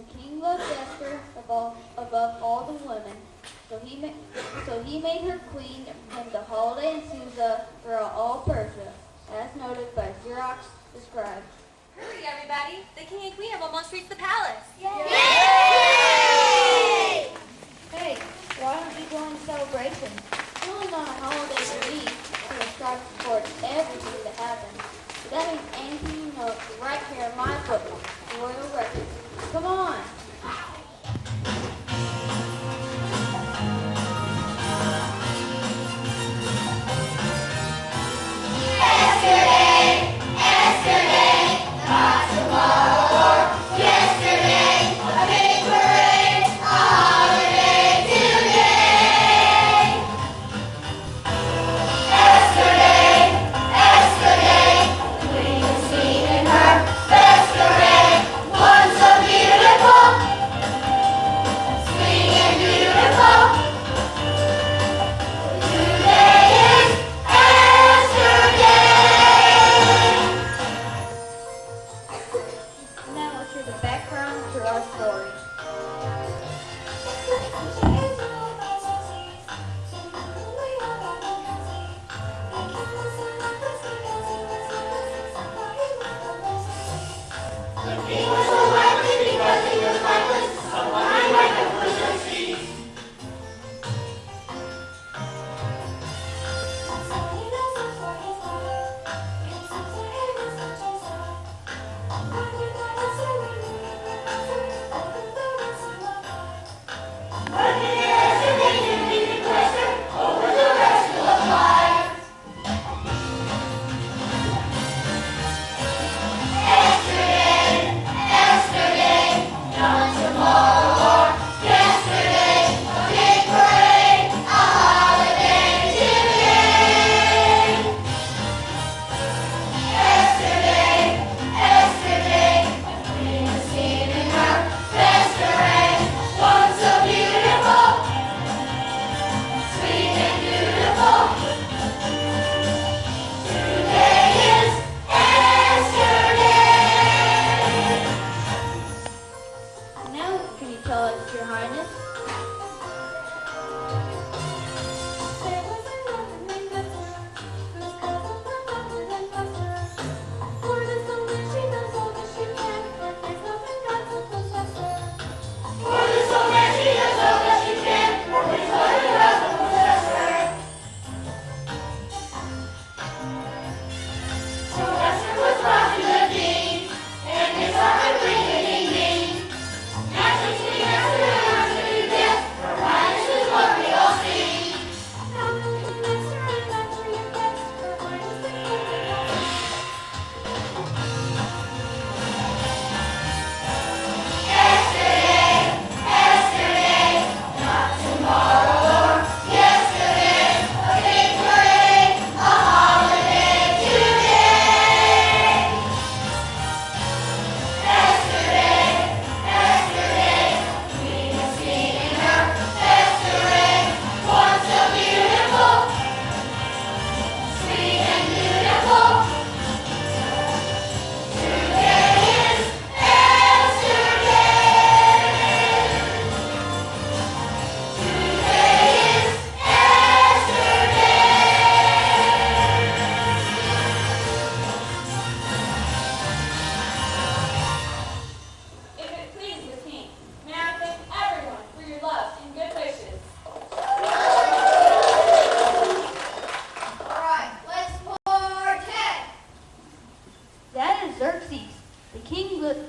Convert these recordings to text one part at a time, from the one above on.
the king loved Esther above all the women, so he made her queen, and the holiday in Susa for all Persia, as noted by Xerox the scribe. Hurry, everybody! The king and queen have almost reached the palace. Yay! Hey, why don't we join the celebration? It's only not a holiday for me, so the scribe supports everything that happens. If that means anything you know, it's right here in my book, the Royal Record. Come on!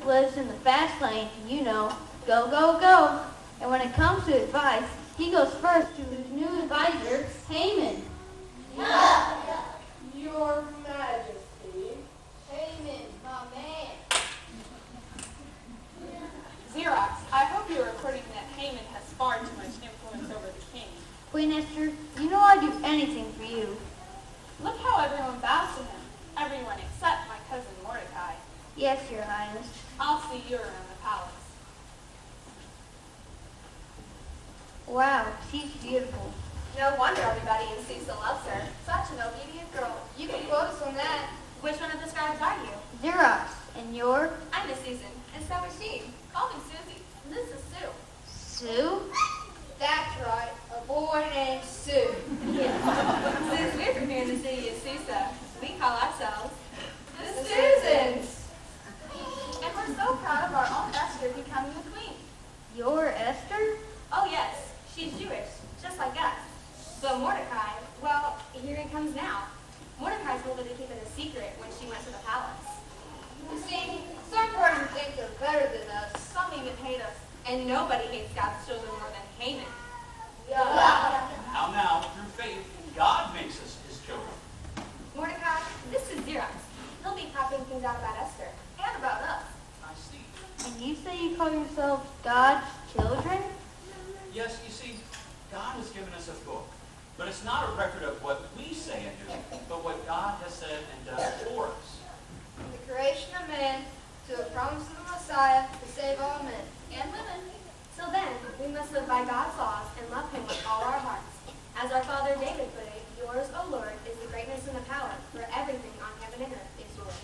Lives in the fast lane, you know, go, go, go. And when it comes to advice, he goes first to his new advisor, Haman. Your Majesty. Haman, my man. Xerox, I hope you're recording that Haman has far too much influence over the king. Queen Esther, you know I'd do anything for you. Look how everyone bows to him. Everyone except my cousin Mordecai. Yes, Your Highness. I'll see you around the palace. Wow, she's beautiful. No wonder everybody in Susa loves her. Such an obedient girl. You can quote us on that. Which one of the scribes are you? Xerox, and you're? I'm Miss Susan, and so is she. Call me Susie. Sue? That's right, a boy named Sue. Since we're from here in the city of Susa, we call ourselves The Susans. and we're so proud of our own Esther becoming the queen. You're Esther? Oh yes, she's Jewish, just like us. But Mordecai, well, here he comes now. Mordecai told her to keep it a secret when she went to the palace. You see, some persons think they're better than us. Some even hate us, and nobody hates God's children more than Haman. Yeah. Now, through faith, God makes us his children. Mordecai, this is Xerox. He'll be copying things out about Esther and about us. I see. And you say you call yourselves God's children? Yes, you see, God has given us a book. But it's not a record of what we say and do, but what God has said and done for us. From the creation of man to the promise of the Messiah to save all men. And women. So then, we must live by God's laws and love him with all our hearts. As our father David put it, yours, O Lord, is the greatness and the power, for everything on heaven and earth is yours.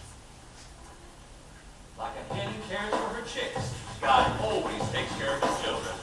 Like a hen cares for her chicks, God always takes care of his children.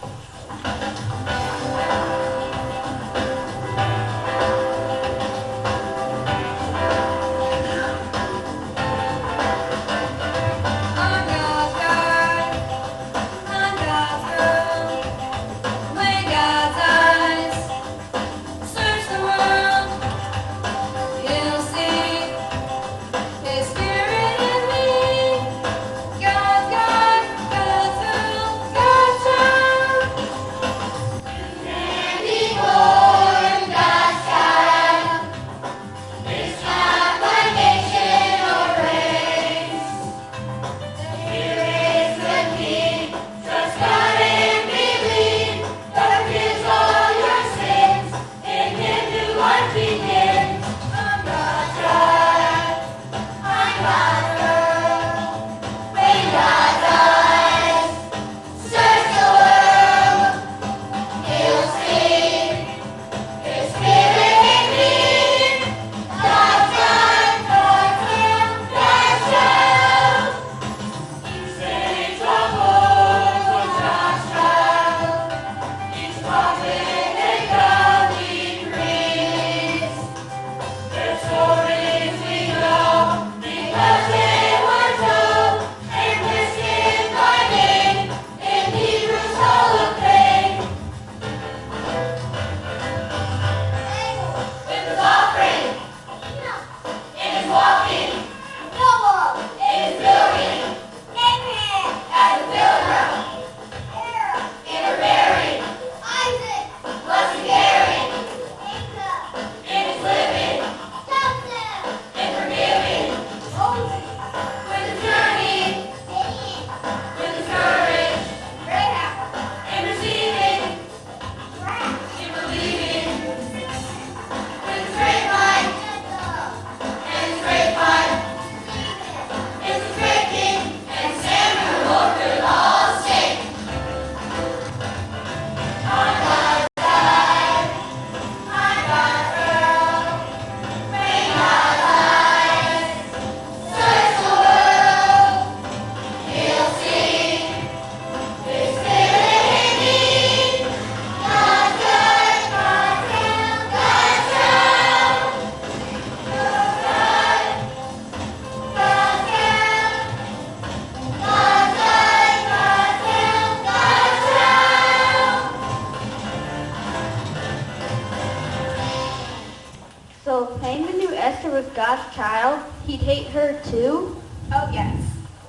So if Haman knew Esther was God's child, he'd hate her too? Oh yes,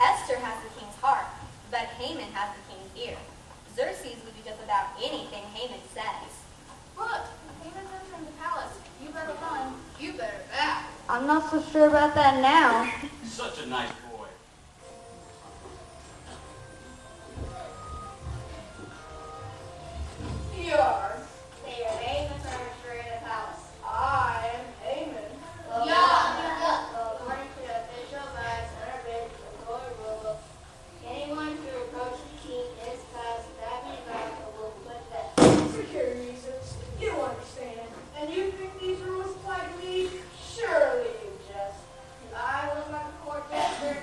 Esther has the king's heart, but Haman has the king's ear. Xerxes would do just about anything Haman says. Look, Haman's entering the palace. You better run. You better back. I'm not so sure about that now. Such a nice boy. You're. Say your name and furniture in the palace. I am Haman. According to the official rights and our bid for the royal rule, anyone who approaches the king in his palace without being allowed will put death. Security reasons. You understand. And you think these rules apply to me? Surely you just. I will let the court jester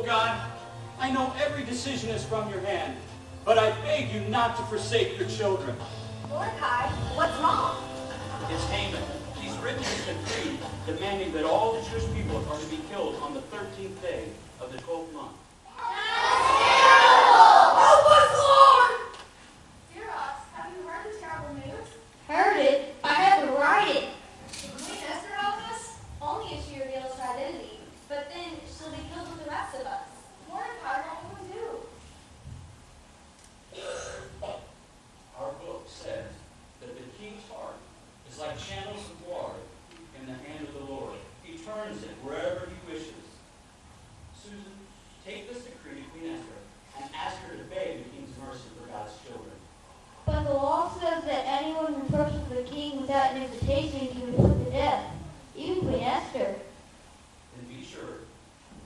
God, I know every decision is from your hand, but I beg you not to forsake your children. Mordecai, what's wrong? It's Haman. He's written a decree demanding that all the Jewish people are to be killed on the 13th day of the 12th month. Help us, Lord! Xerox, have you heard the terrible news? Heard it. I had to write it. Queen Esther helped us? Only if she reveals her identity. But then she'll be killed with the rest of us. Mordecai, what will we do? Our book says that the king's heart is like channels of water in the hand of the Lord. He turns it wherever he wishes. Susan, take this decree to Queen Esther and ask her to beg the king's mercy for God's children. But the law says that anyone who approaches the king without an invitation can be put to death. Even Queen Esther. Then be sure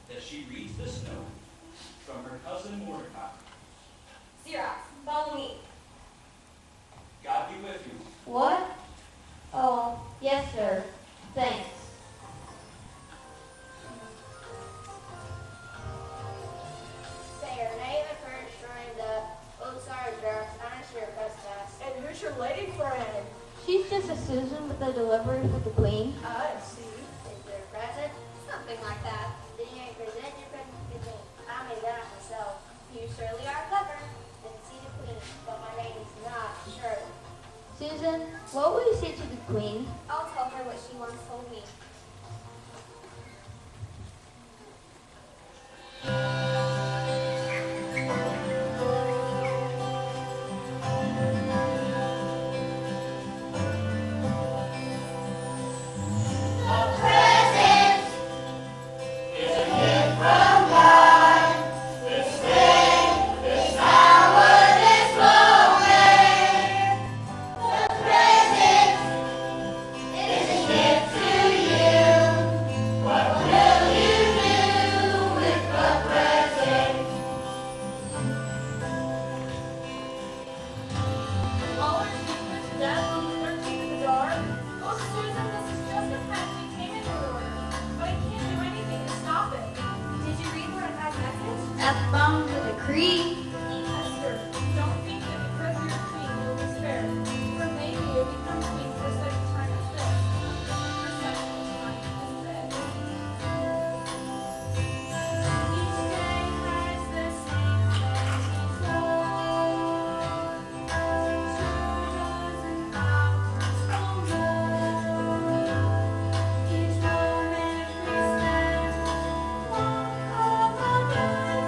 that she reads this note from her cousin Mordecai. Xerox, follow me. God be with you. What? Oh, yes, sir. Thanks. Say your name and for destroying the sorry, Xerox. I'm not sure And who's your lady friend? She's just a Susan with a delivery for the queen. I see. Is there a present? Something like that. Then you may present your present to me. I made that myself. You surely are clever. Then see the queen, but my name is not Shirley. Susan, what will you say to the queen? I'll tell her what she once told me. That's bound to the creed. Esther, don't think that because you're a queen you'll be spared. For maybe you'll become queen for such a time as this. For such a time as this. Each day has the same thing flow. 2 dozen hours or more. Each moment we spend walk of a day,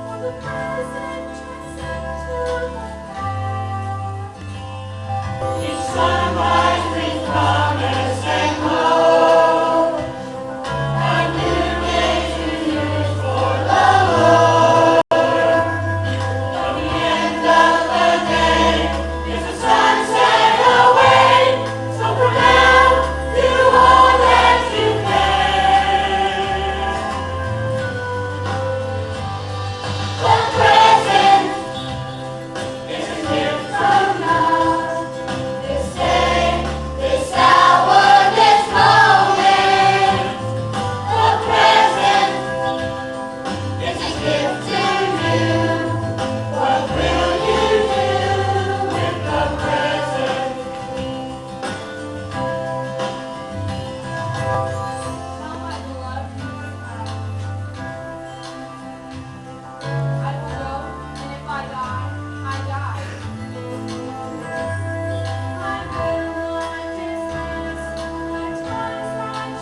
for the present turns into the past. Each sunrise brings promise and hope. A new day to use for the Lord. At the end of the day is the sunset away. So for now, do all that you can. The present is a gift from God. This day, this hour, this moment. The present is a gift to you. What will you do with the present? Tell my beloved Mordecai, I will go, and if I die, I die. I will not dismiss the time's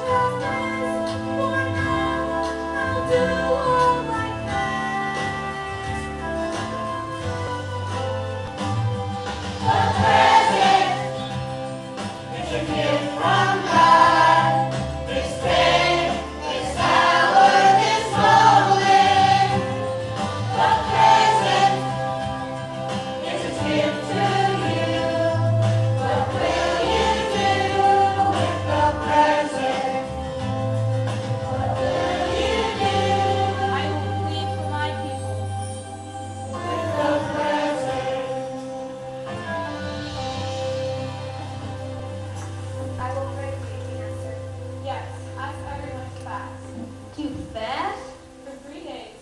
righteousness, for now I'll do all I can. The present is a gift from God. This day, this hour, this moment. The present is a gift to you. What will you do with the present? What will you do? I will plead for my people. With the present. I will pray for you, Queen Esther. Yes, ask everyone to fast. Too fast? For 3 days,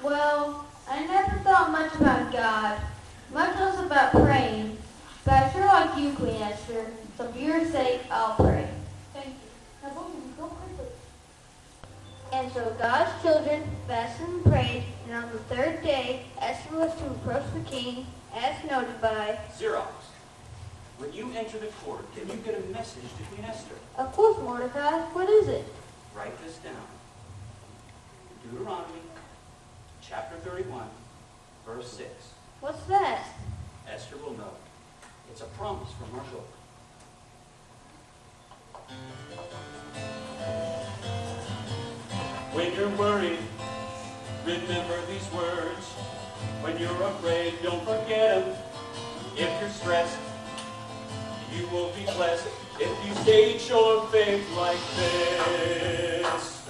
Well, I never thought much about God, much less about praying, but I sure like you, Queen Esther, so for your sake, I'll pray. Thank you. Now both of you go quickly. And so God's children fasted and prayed, and on the third day, Esther was to approach the king, as noted by... Xerox, when you enter the court, can you get a message to Queen Esther? Of course, Mordecai. What is it? Write this down. Deuteronomy, chapter 31, verse 6. What's that? Esther will know. It's a promise from our book. When you're worried, remember these words. When you're afraid, don't forget them. If you're stressed, you will be blessed if you stage your faith like this.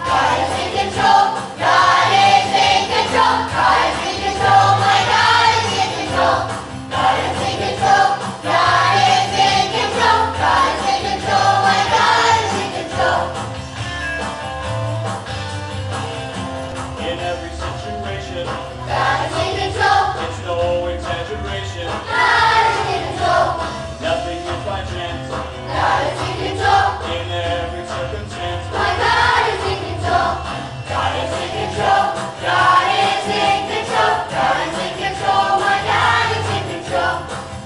God is in control. God is in control. God is in control. My God is in control. God is in control. God is in control. God is in control. My God is in control. In every situation, God is in control. it's no exaggeration. God is in control. Nothing is by chance. God is in control. In every circumstance, My God is in control. God is in control. God is in control. God is in control. My God is in control.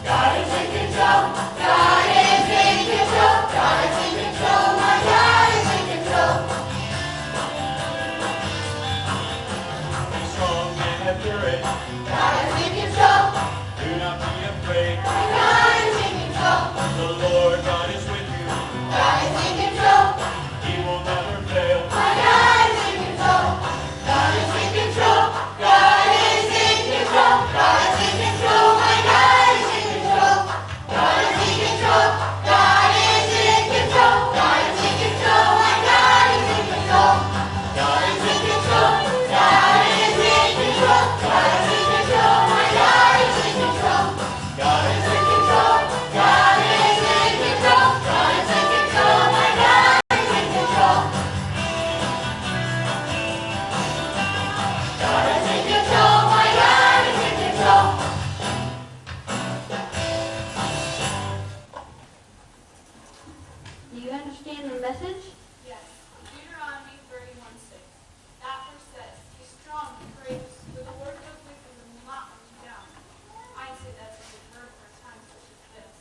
God is in control. God is in control. God is in control. My God is in control. be strong and endure it. God is in control. Do not be afraid. My God is in control. The Lord God is with you. God is in control. He will never fail. My God is in control. God is in control. God is in control. God is in control. My God is in control. God is in control. God is in control. God is in control. My God is in control. God is in control. God is in control. God is in control. My God is in control. God is in control. God is in control. God is in control. My God is in control. God is in control. My God is in control. Do you understand the message? Yes. Deuteronomy 31:6. That verse says, "Be strong and courageous, for the word of the wicked will not let you down." I'd say that's a good word for a time such as this.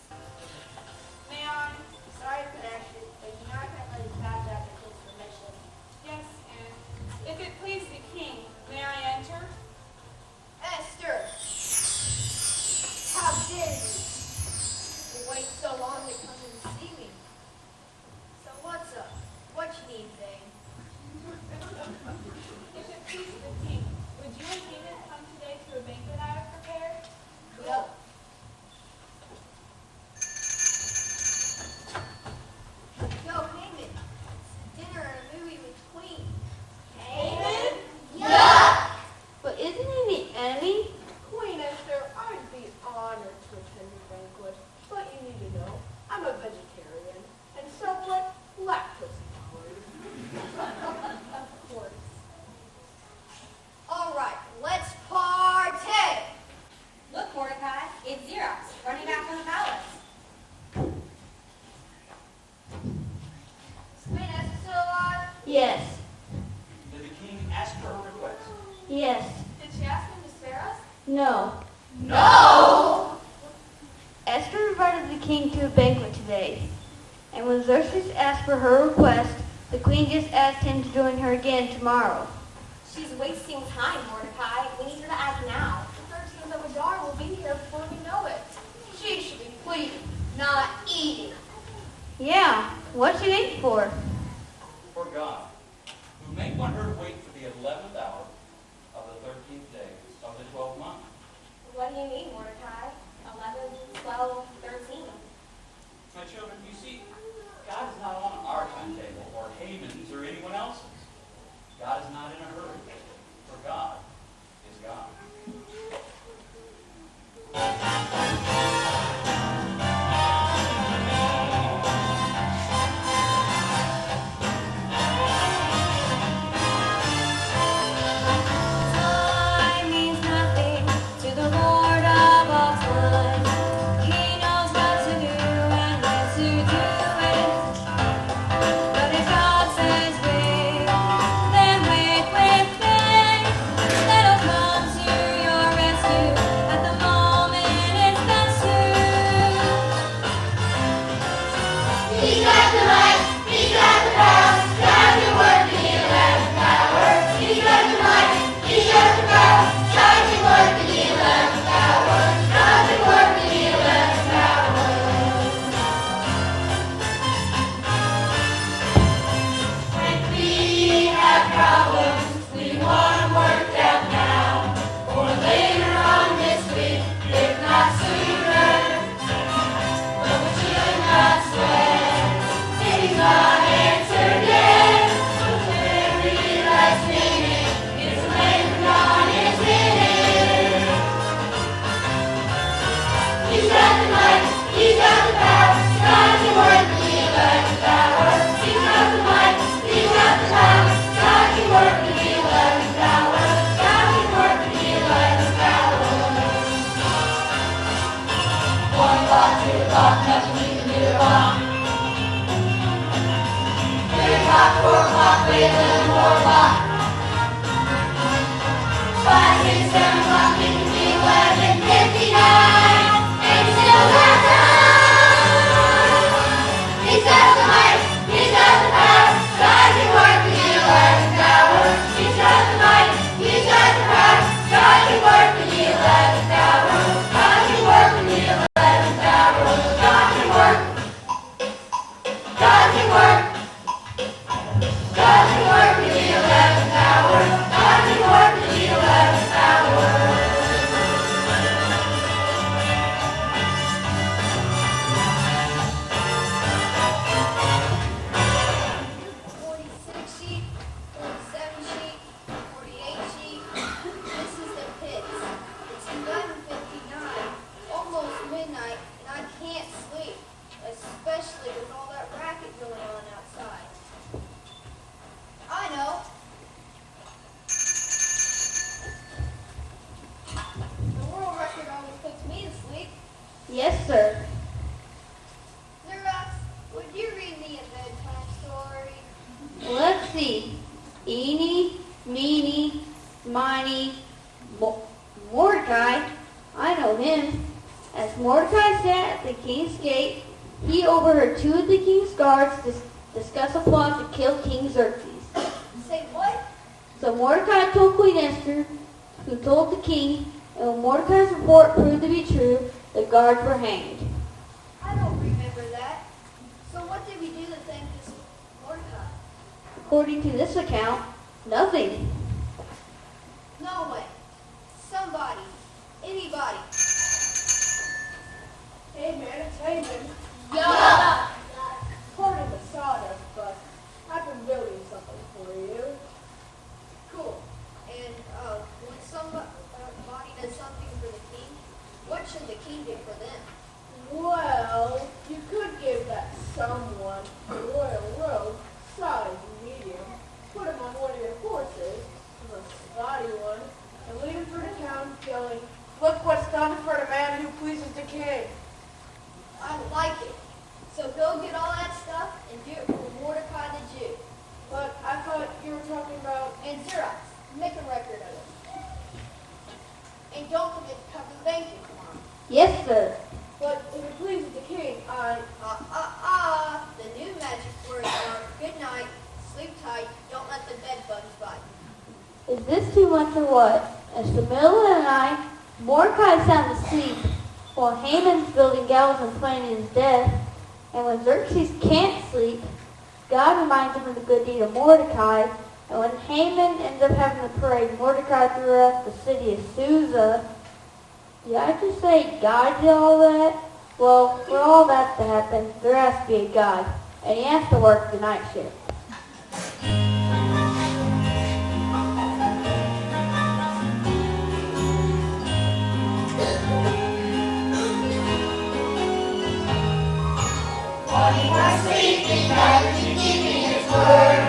May I? Sorry for that, but you know I can't let you pass out the kid's permission. Yes, and if it please the king, may I enter? Esther! How dare you? You wait so long to come and see me. So what's up? What you need, Zane? If it please the king, would you and Haman come today to a banquet I have prepared? Go. Yo, Haman. Dinner and a movie with Queen. Haman? Yuck! But isn't he the enemy? Queen Esther, I'd be honored to attend your banquet, but you need to know I'm a vegetarian and somewhat lactose intolerant. Of course. All right, let's party! Look, Mordecai, it's Xerox, running back from the palace. Is Queen Esther still alive? Yes. Did the king ask for a request? Yes. Did she ask him to spare us? No. No! Esther invited the king to a banquet today. And when Xerxes asked for her request, the queen just asked him to join her again tomorrow. She's wasting time, Mordecai. We need her to act now. The 13th of Adar will be here before we know it. She should be pleading, not eating. Yeah, what's she waiting for? For God, who may want her to wait for the 11th hour of the 13th day of the 12th month. What do you mean, Mordecai? 11, 12, 13. My children, you see, God is not on our timetable or Haman's or anyone else's. God is not in a hurry, for God is God. He's got the might, he's got the power, God can work in the 11th hour. He's got the might, he's got the power, God can work in the 11th hour. God can work in the 11th hour. When we have problems, we want them worked out now, or later on this week, if not sooner. But we should not sweat, if he's not answered yet. Every last minute is a labor God is in it. He's got the might, he's got the power, God can work in the 11th hour. He's got the might, he's got the power, God can work in the 11th hour. God can work in the 11th hour. 1 o'clock, 2 o'clock, nothing we can do wrong. 3 o'clock, 4 o'clock, wait a little more o'clock. 5, 6, 7 o'clock, it can be 11:59, and we still got time. He's got the might, he's got the power, God can work in the 11th hour. He's got the might, he's got the power, God can work in the 11th hour. God can work in the 11th hour. God can work. God can work. God can work in the 11th hour. God can work in the 11th hour. 46 sheep, 47 sheep, 48 sheep. This is the pits. It's 11:59, almost midnight, and I can't sleep, especially with all that racket going on outside. I know. The world record always puts me to sleep. Yes, sir. Xerox, would you read me a bedtime story? Let's see. Eeny, meeny, miny, Mordecai. I know him. As Mordecai sat at the king's gate, he overheard 2 of the king's guards discuss a plot to kill King Xerxes. Say what? So Mordecai told Queen Esther, who told the king, and when Mordecai's report proved to be true, the guards were hanged. I don't remember that. So what did we do to thank this Mordecai? According to this account, nothing. No way. Somebody. Anybody. Hey man, it's Haman. Yeah. Pardon the sawdust, but I've been building something for you. Cool. And when somebody does something for the king, what should the king do for them? Well, you could give that someone a royal robe, size medium, put him on one of your horses, a spotty one, and lead him through the town yelling, "Look what's done for the man who pleases the king." I like it. So go get all that stuff and do it for Mordecai the Jew. But I thought you were talking about... And Xerox, make a record of it. And don't forget to cover the banquet tomorrow. Yes, sir. But if it pleases the king, The new magic words are good night, sleep tight, don't let the bed bugs bite. Is this too much or what? As the middle of the night, Mordecai is sound asleep, while Haman's building gallows and planning his death. And when Xerxes can't sleep, God reminds him of the good deed of Mordecai. And when Haman ends up having the parade Mordecai throughout the city of Susa, did I just say God did all that? Well, for all that to happen, there has to be a God, and he has to work the night shift. While you are sleeping, God is keeping His word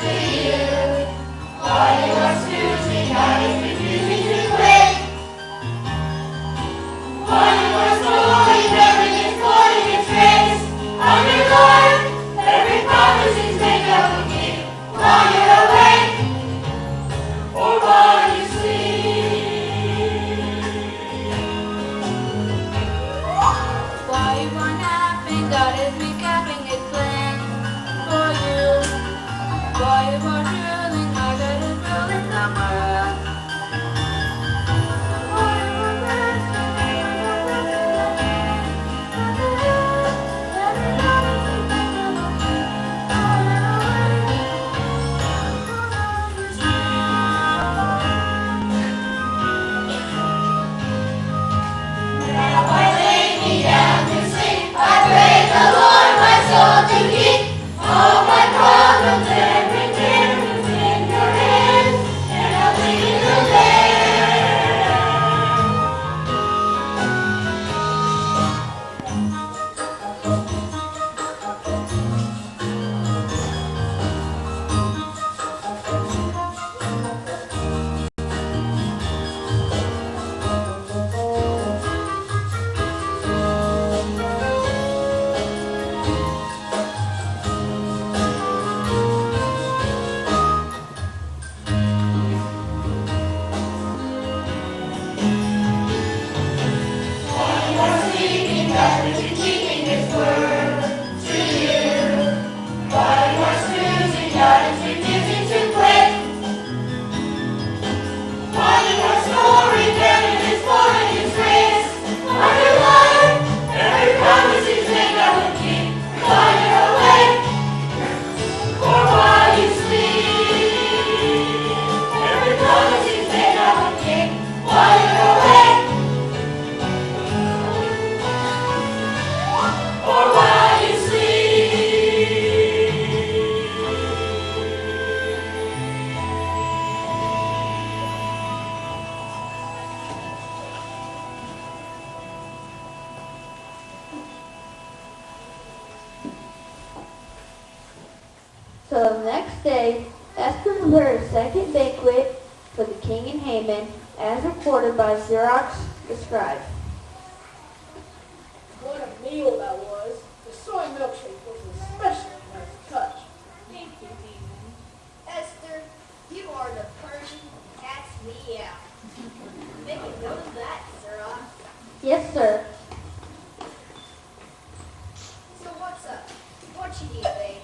to you. While you are snoozing, God is refusing to quit. While you are slowly building and floating its race on your Lord, every promise is made up with you. While you're awake, or while you sleep. While you are napping, God God is recapping His plan for you. For you are ruling, our God is ruling the world. For you are blessed, Now I lay me down to sleep. I praise the Lord, my soul to keep. All my problems, every care is in your hands, and I'll leave you there. While you are sleeping, God is keeping His word to you. While you are snoozing, God is refusing to quit. While you are snoring, heaven is pouring His grace on your life. Every promise He's made, God will keep. While you're awake, or while you sleep. Every promise He's made, God will keep. While you're awake, or while you sleep. So the next day, Esther prepared a second banquet for the king and Haman, as reported by Xerox the scribe. What a meal that was. The soy milkshake was especially a nice touch. Thank you, Haman. Esther, you are the person who cats me out. Make a note of that, Sarah. Yes, sir. So what's up? What you need, babe?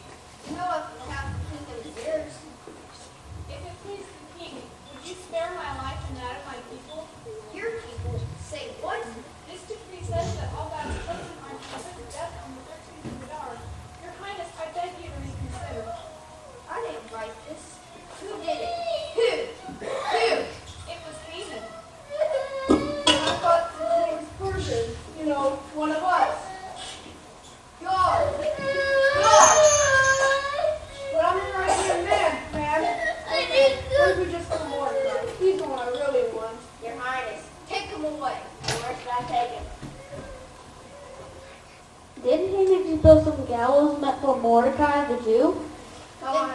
You know if the half the kingdom is yours. If it please the king, would you spare my life and that of my people? Your people say what? This decree says that all God's children are to be put to death on the 13th of Adar. Your Highness, I beg you to reconsider. I didn't write this. Who did it? Who? It was Haman. I thought the king's person, you know, one of us. God! But I'm right here, man. What if we just come Mordecai? He's the one I really want. Your Highness, take him away. Where should I take him? Didn't Haman just build some gallows meant for Mordecai the Jew? Come on.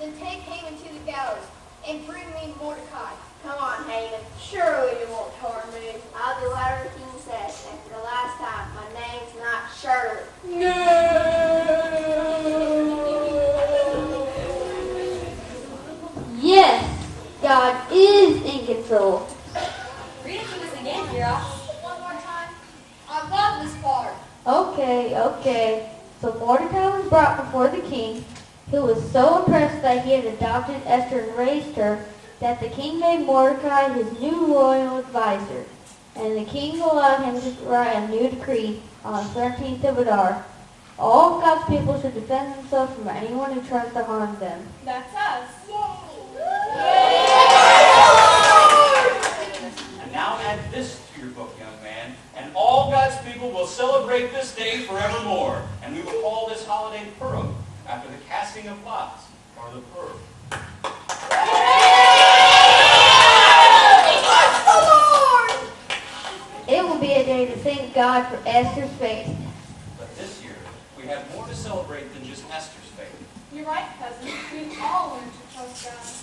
Then take Haman to the gallows and bring me Mordecai. Come on, Haman. Surely you won't harm me. I'll do whatever the king says. And for the last time, my name's not Shirley. No! Yes, God is in control. Read it to us again, Kira. One more time. I love this part. Okay. So Mordecai was brought before the king, who was so impressed that he had adopted Esther and raised her, that the king made Mordecai his new royal advisor. And the king allowed him to write a new decree on the 13th of Adar. All God's people should defend themselves from anyone who tries to harm them. That's us. And now add this to your book, young man, and all God's people will celebrate this day forevermore. And we will call this holiday Purim, after the casting of lots, or the Purim. It will be a day to thank God for Esther's faith. But this year, we have more to celebrate than just Esther's faith. You're right, cousin. We've all learned to trust God.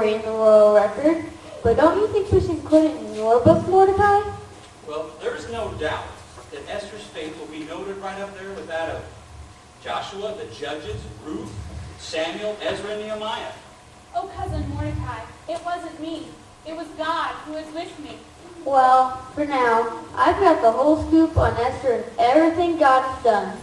story in the royal record, but don't you think we should include it in your book, Mordecai? Well, there's no doubt that Esther's fate will be noted right up there with that of Joshua, the judges, Ruth, Samuel, Ezra, and Nehemiah. Oh, cousin Mordecai, it wasn't me. It was God who was with me. Well, for now, I've got the whole scoop on Esther and everything God has done.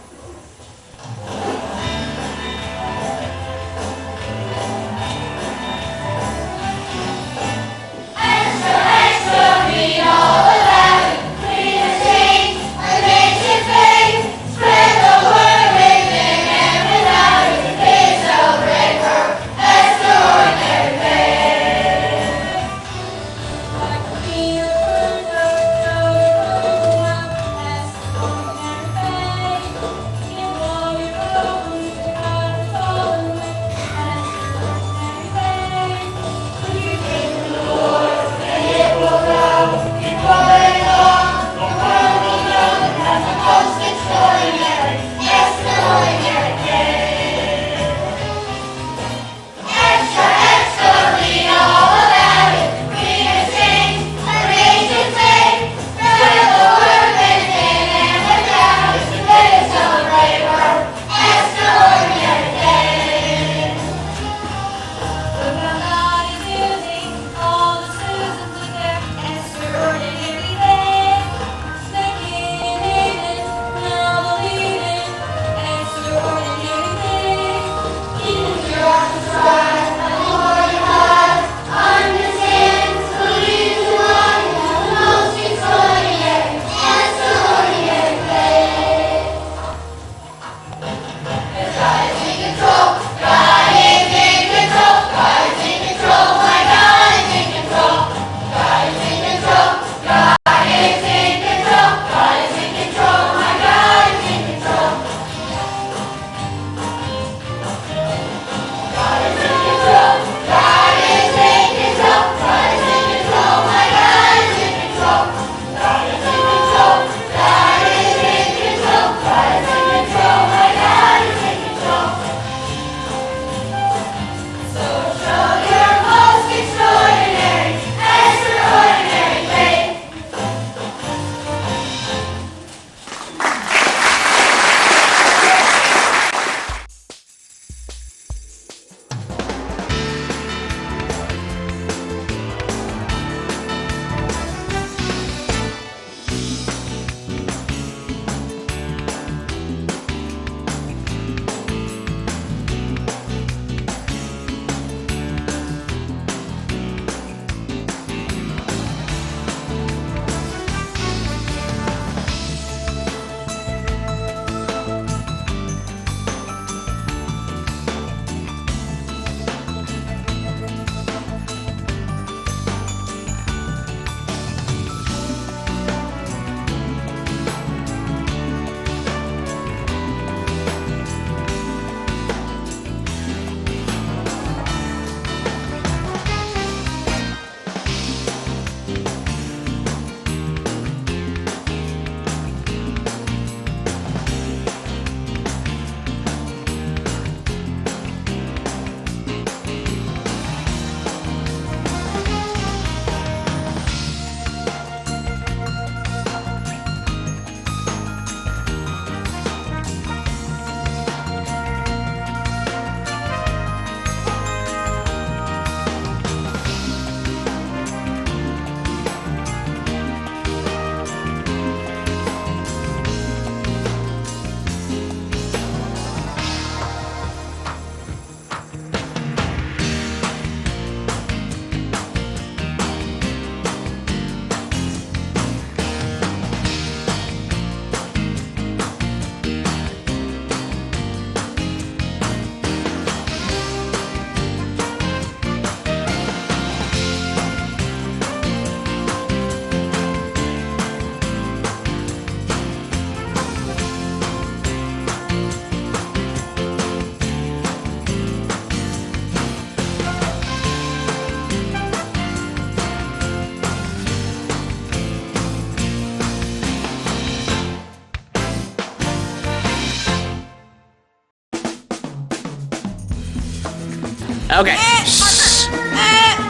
Okay. Shh.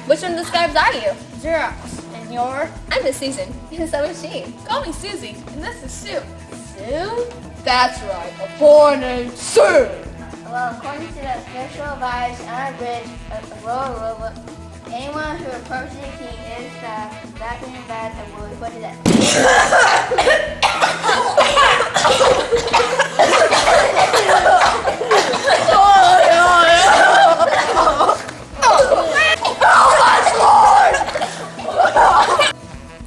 Which one of the scribes are you? Xerox. And you're? I'm Miss Susan, and so is she. Call me Susie, and this is Sue. Sue? That's right, a boy named Sue. Well, according to the official advice on our bridge of the Royal Rule, anyone who approaches the king is back in bed and will be put to death.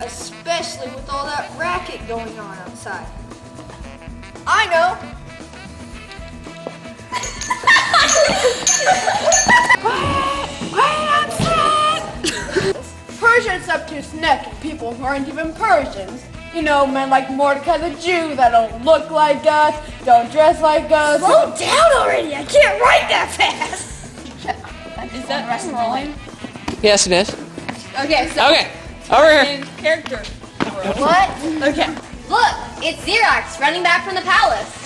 Especially with all that racket going on outside. I know. Persians up to his neck and people who aren't even Persians. You know, men like Mordecai the Jew that don't look like us, don't dress like us. Slow down already! I can't write that fast! Is that rolling? Yes, it is. Okay, so Okay, over here. in character. What? Okay. Look, it's Xerox running back from the palace.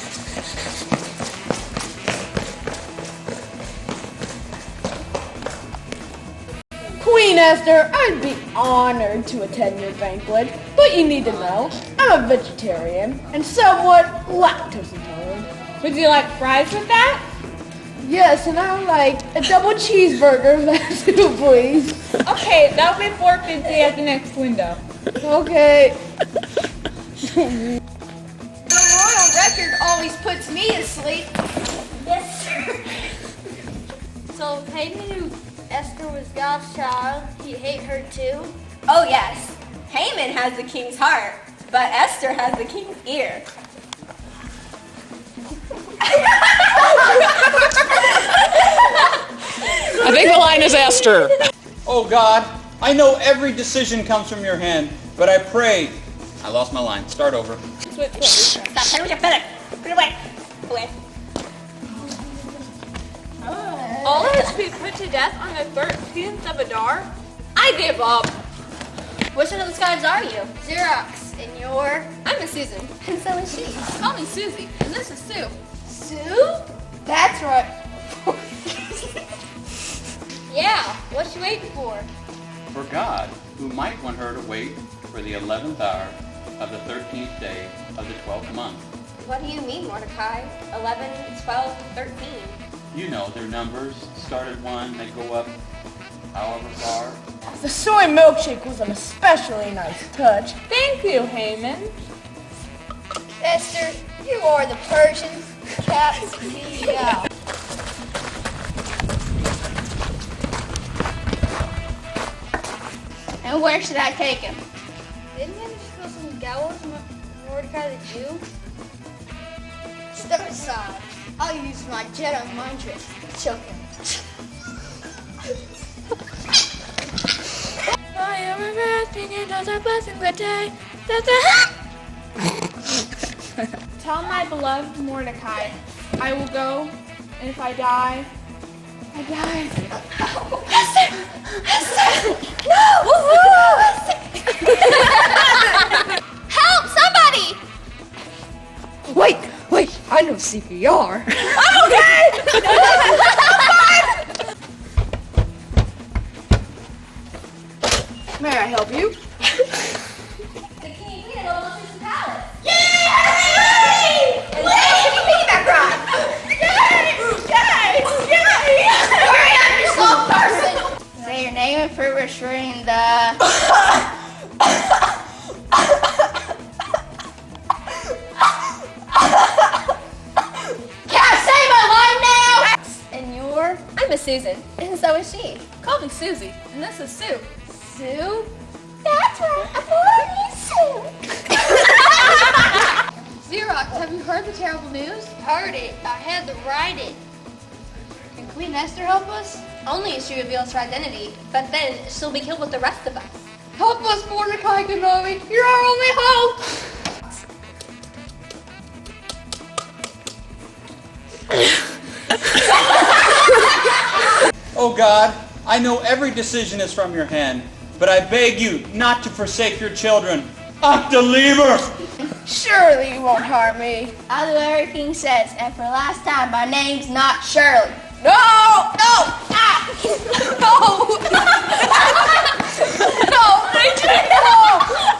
Queen Esther, I'd be honored to attend your banquet, but you need to know, I'm a vegetarian and somewhat lactose intolerant. Would you like fries with that? Yes, and I would like a double cheeseburger of that too, please. Okay, that'll be $4.50 at the next window. Okay. The royal record always puts me to sleep. Yes, sir. So Haman knew Esther was God's child. He hate her too. Oh yes, Haman has the king's heart, but Esther has the king's ear. I think the line is Esther. Oh God, I know every decision comes from your hand, but I pray. I lost my line. Start over. Switch. Stop playing with your feather. Put it away. Away. All of us be put to death on the 13th of Adar? I give up. Which one of the scribes are you? Xerox. And you're? I'm Miss Susan, and so is she. Call me Susie, and this is Sue. Sue? That's right. Yeah. What you waiting for? For God, who might want her to wait for the 11th hour of the 13th day of the 12th month. What do you mean, Mordecai? 11, 12, 13. You know their numbers. Start at 1, they go up however far. The soy milkshake was an especially nice touch. Thank you, Haman. Esther, you are the Persian cat's CEO. And where should I take him? Didn't you just go some gallows from Mordecai the Jew? Step aside. I'll use my Jedi mind trick to choke him. I am resting in another blessing good day. Tell my beloved Mordecai, I will go, and if I die, I die. Help! Somebody! Wait, I know CPR. May I help you? The king and queen are going to the palace. Yay! And so is the piggyback ride. Hurry up, you slow person! Say your name and prove restrain the... Can I say my line now? And you're? I'm Miss Susan, and so is she. Call me Susie, and this is Sue. Sue? That's right, I'm already Sue. Xerox, have you heard the terrible news? Heard it. I had to write it. Can Queen Esther help us? Only if she reveals her identity, but then she'll be killed with the rest of us. Help us, Mordecai Kenobi. You're our only hope. Oh God, I know every decision is from your hand, but I beg you not to forsake your children. Ach, the Lieber! Surely you won't harm me. I'll do everything King says, and for the last time, my name's not Shirley. No! No! Ah! No! No, Bridget! No!